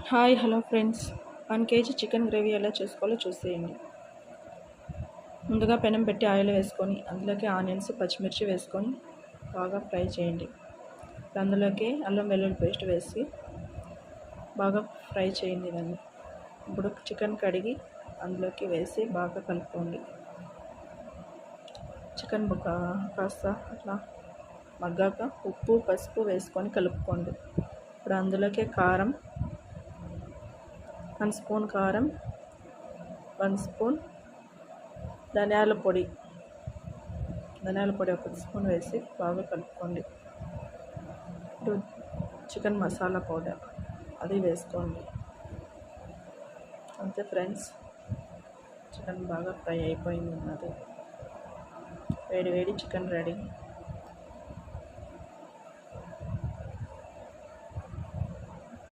Hello friends. 1 KG chicken gravy ఎలా చేసుకోవాలో చూసేయండి. ముందుగా పెనం పెట్టి ఆయిల్ వేసుకొని అందులోకి ఆనియన్స్, పచ్చిమిర్చి వేసుకొని బాగా ఫ్రై చేయండి. అందులోకి అల్లం వెల్లుల్లి పేస్ట్ వేసి బాగా ఫ్రై చేయండి దాన్ని. ఇప్పుడు చికెన్ కడిగి అందులోకి వేసి బాగా కలుపుకోండి. చికెన్ కాస్త అట్లా మగ్గాక ఉప్పు, పసుపు వేసుకొని కలుపుకోండి. ఇప్పుడు అందులోకి కారం, 1 స్పూన్ కారం, 1 స్పూన్ ధనియాల పొడి 1 స్పూన్ వేసి బాగా కలుపుకోండి. ఇప్పుడు చికెన్ మసాలా పౌడర్ అది వేసుకోండి. అంతే ఫ్రెండ్స్, చికెన్ బాగా ఫ్రై అయిపోయింది. వేడి వేడి చికెన్ రెడీ.